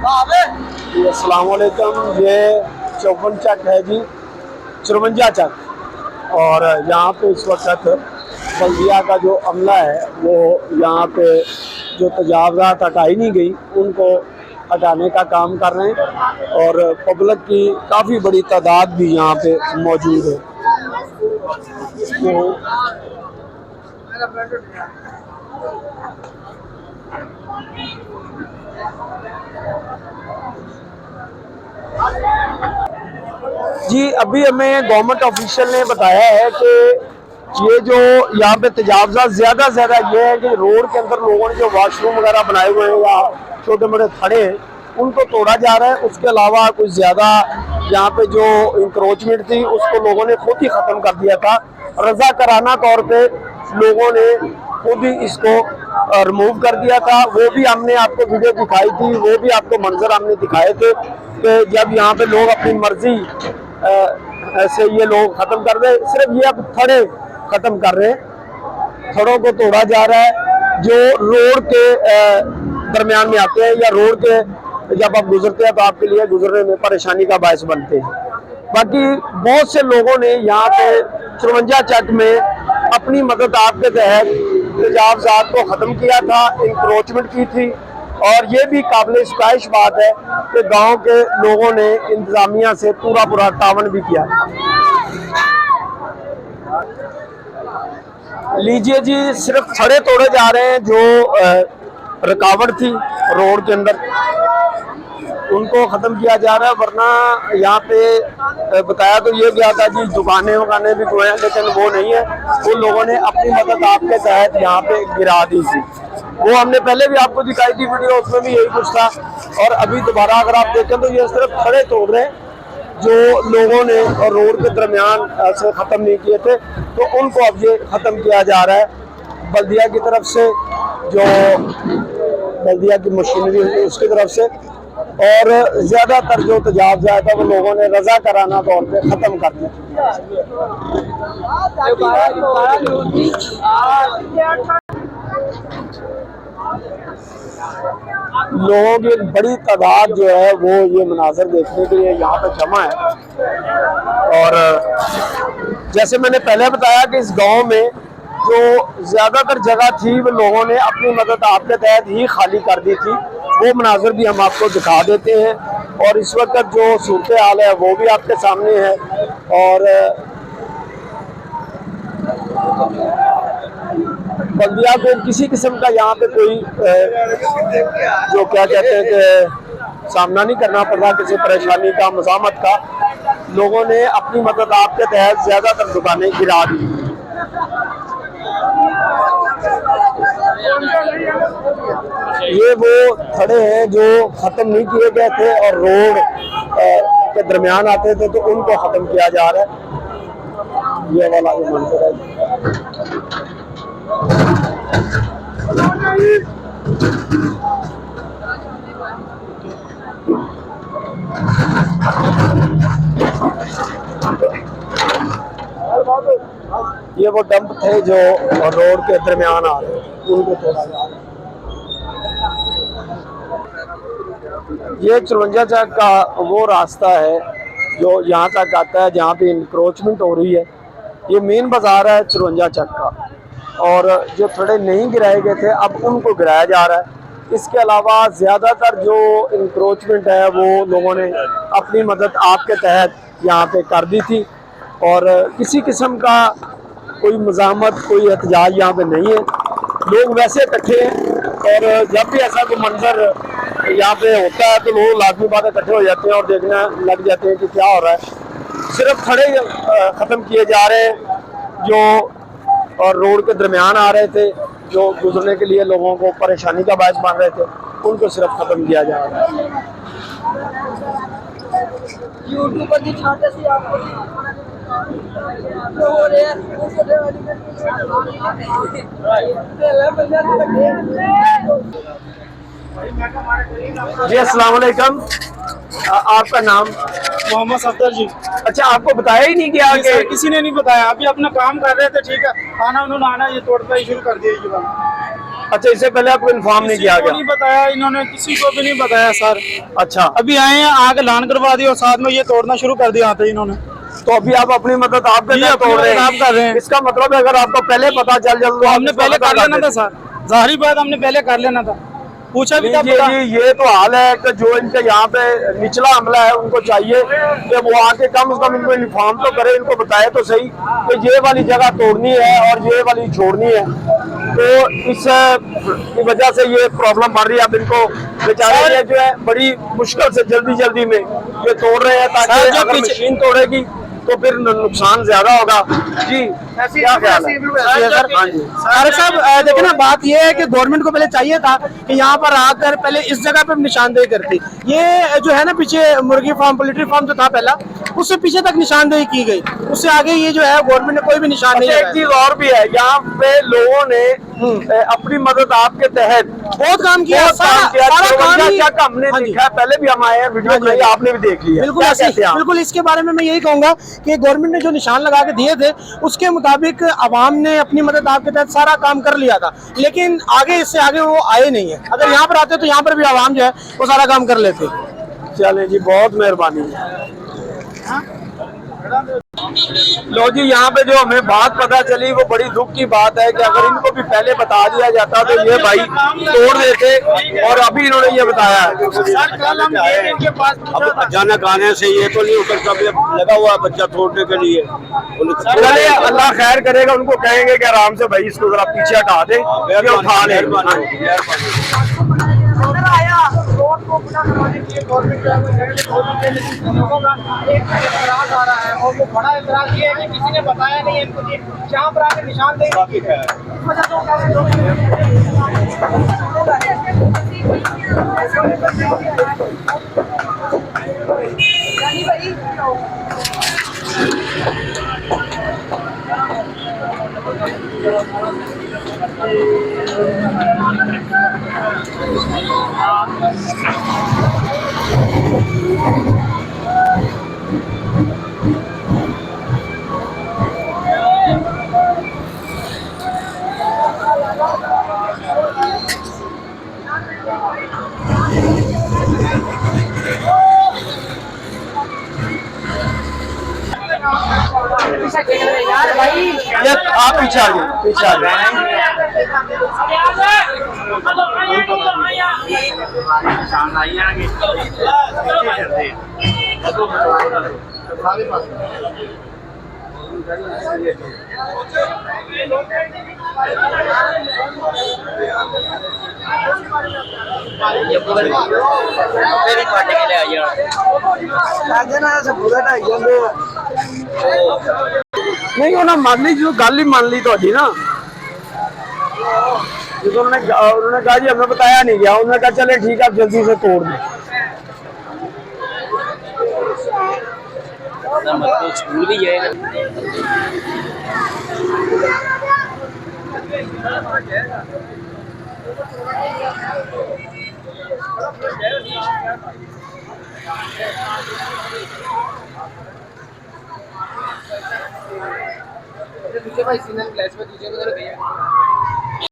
जी अस्सलाम वालेकुम। ये 54 चक है जी, 54 चक। और यहाँ पे इस वक्त बल्दिया का जो अमला है वो यहाँ पे जो तजावज़ात हटाई नहीं गई उनको हटाने का काम कर रहे हैं और पब्लिक की काफ़ी बड़ी तादाद भी यहाँ पे मौजूद है। तो जी अभी हमें गवर्नमेंट ऑफिशियल ने बताया है कि ये जो यहाँ पे तजावज़ा ज़्यादा से ज़्यादा ये है कि रोड के अंदर लोगों ने जो वॉशरूम वगैरह बनाए हुए हैं या छोटे मोटे खड़े हैं उनको तोड़ा जा रहा है। उसके अलावा कुछ ज़्यादा यहाँ पे जो इंक्रोचमेंट थी उसको लोगों ने खुद ही ख़त्म कर दिया था। रजा कराना तौर पे लोगों ने खुद ही इसको रिमूव कर दिया था। वो भी हमने आपको वीडियो दिखाई थी, वो भी आपको मंजर हमने दिखाए थे कि जब यहाँ पे लोग अपनी मर्जी ऐसे ये लोग ख़त्म कर रहे, सिर्फ ये अब थड़े ख़त्म कर रहे हैं। थड़ों को तोड़ा जा रहा है जो रोड के दरमियान में आते हैं या रोड के जब आप गुजरते हैं तो आपके लिए गुजरने में परेशानी का बायस बनते हैं। बाकी बहुत से लोगों ने यहाँ पे 54 चक में अपनी मदद आपके तहत तजावज़ात को ख़त्म किया था, इंक्रोचमेंट की थी। और ये भी काबिल इस्ताइश बात है कि गांव के लोगों ने इंतज़ामिया से पूरा तावन भी किया। लीजिए जी, सिर्फ खड़े तोड़े जा रहे हैं जो रुकावट थी रोड के अंदर उनको ख़त्म किया जा रहा है। वरना यहाँ पे बताया तो ये गया था जी दुकानें वकानें भी कोई हैं, लेकिन वो नहीं है। उन लोगों ने अपनी मदद आपके तहत यहाँ पे गिरा दी थी। वो हमने पहले भी आपको दिखाई थी वीडियो, उसमें भी यही कुछ था। और अभी दोबारा अगर आप देखें तो ये सिर्फ खड़े तोड़ रहे हैं जो लोगों ने और रोड के दरमियान से ख़त्म नहीं किए थे, तो उनको अब ये ख़त्म किया जा रहा है बल्दिया की तरफ से, जो बल्दिया की मशीनरी है उसकी तरफ से। और ज़्यादातर जो तजावज़ा था वो लोगों ने रजा कराना तौर पे ख़त्म कर दिया। लोगों की एक बड़ी तादाद जो है वो ये मनाज़र देखने के लिए यहाँ पे जमा है। और जैसे मैंने पहले बताया कि इस गांव में जो ज़्यादातर जगह थी वो लोगों ने अपनी मदद आपके तहत ही खाली कर दी थी। वो मनाज़र भी हम आपको दिखा देते हैं। और इस वक्त जो सूरत हाल है वो भी आपके सामने है। और बल्दिया को किसी किस्म का यहाँ पे कोई जो क्या कहते हैं कि सामना नहीं करना पड़ रहा किसी परेशानी का, मज़ामत का। लोगों ने अपनी मदद आपके तहत ज़्यादातर दुकानें गिरा दी। ये वो खड़े हैं जो ख़त्म नहीं किए गए थे और रोड के दरमियान आते थे तो उनको ख़त्म किया जा रहा है। ये वाला जो मंजर है ये वो डंप थे जो रोड के दरमियान आ रहे हैं, उनको तोड़ा जा रहा है। ये 54 चक का वो रास्ता है जो यहाँ तक आता है जहाँ पे इंक्रोचमेंट हो रही है। ये मेन बाजार है 54 चक का। और जो थोड़े नहीं गिराए गए थे अब उनको गिराया जा रहा है। इसके अलावा ज़्यादातर जो इंक्रोचमेंट है वो लोगों ने अपनी मदद आपके तहत यहाँ पे कर दी थी। और किसी किस्म का कोई मज़ामत, कोई एहतजाज यहाँ पे नहीं है। लोग वैसे इकट्ठे हैं और जब भी ऐसा कोई मंजर यहाँ पे होता है तो लोग लाजमी बात इकट्ठे हो जाते हैं और देखने लग जाते हैं कि क्या हो रहा है। सिर्फ खड़े ख़त्म किए जा रहे हैं जो और रोड के दरमियान आ रहे थे, जो गुजरने के लिए लोगों को परेशानी का बायस बन रहे थे, उनको सिर्फ ख़त्म किया जा रहा है। जी अस्सलाम वालेकुम, आपका नाम? मोहम्मद सफदर जी। अच्छा, आपको बताया ही नहीं गया कि? किसी ने नहीं बताया। अभी अपना काम कर रहे थे, ठीक है, खाना उन्होंने आना ये तोड़ना ही शुरू कर दिया। अच्छा, इससे पहले आपको इन्फॉर्म नहीं किसी किया को गया? नहीं बताया, इन्होंने किसी को भी नहीं बताया सर। अच्छा, अभी आए हैं, आके लान करवा दी और साथ में ये तोड़ना शुरू कर दिया आते ही इन्होंने। तो अभी आप अपनी मदद आपके जी, तहत अपनी तोड़ रहे मदद आप कर रहे हैं। इसका मतलब है अगर आपको पहले पता चल जाता तो हमने पहले कर लेना था सर, जाहिर बात हमने पहले कर लेना था, पूछा भी था पता। ये तो हाल है कि जो इनके यहाँ पे निचला अमला है उनको चाहिए कि वो आके कम से कम इनको इन्फॉर्म तो करे, इनको बताए तो सही कि ये वाली जगह तोड़नी है और ये वाली छोड़नी है। तो इस की वजह से ये प्रॉब्लम बढ़ रही है। अब इनको बेचारे ये जो है बड़ी मुश्किल से जल्दी में ये तोड़ रहे हैं ताकि अगर मशीन तोड़ेगी तो फिर नुकसान ज्यादा होगा। जी, क्या ख्याल है? हाँ जी। तारक साहब देखिए ना, बात ये है कि गवर्नमेंट को पहले चाहिए था कि यहाँ पर आकर पहले इस जगह पे निशानदेही करती। ये जो है ना, पीछे मुर्गी फार्म, पोल्ट्री फार्म जो था पहला, उससे पीछे तक निशानदेही की गई, उससे आगे ये जो है गवर्नमेंट ने कोई भी निशान नहीं एक चीज और भी है, यहाँ पे लोगों ने अपनी मदद आपके तहत बहुत काम किया, सारा काम ही हमने देखा है, पहले भी हम आए हैं, वीडियो बनाई, आपने भी देख लिया। बिल्कुल ऐसे, बिल्कुल इसके बारे में मैं यही कहूंगा कि गवर्नमेंट ने जो निशान लगा के दिए थे उसके मुताबिक आवाम ने अपनी मदद आपके तहत सारा काम कर लिया था, लेकिन आगे इससे आगे वो आए नहीं है। अगर यहाँ पर आते तो यहाँ पर भी आवाम जो है वो सारा काम कर लेते। चले जी, बहुत मेहरबानी। लो जी, यहाँ पे जो हमें बात पता चली वो बड़ी दुख की बात है कि अगर इनको भी पहले बता दिया जाता तो ये भाई तोड़ देते, और अभी इन्होंने ये बताया है। सर कल हम गए थे इनके पास, अब अचानक आने से ये तो नहीं हो सकता, लगा हुआ है बच्चा तोड़ने के लिए। चले, अल्लाह खैर करेगा, उनको कहेंगे कि आराम से भाई इसको जरा पीछे हटा दे, ये उठा ले। रोड को खुला करवाने के लिए गवर्नमेंट जो है वो लोगों का एक एतराज आ रहा है, और वो बड़ा एतराज ये है कि किसी ने बताया नहीं है इनको कि जहाँ पर आके निशान देंगे। इस वजह यार भाई, ये आप पीछे आ जाओ, पीछे आ जाओ। नहीं, उन्होंने मान ली, जो गल ही मान ली थोड़ी ना, जो उन्होंने कहा जी हमें बताया नहीं गया, उन्होंने कहा चले ठीक है आप जल्दी से तोड़ दें। स्कूल भी जाएगा। भाई सीनियर क्लास में दूसरे को भैया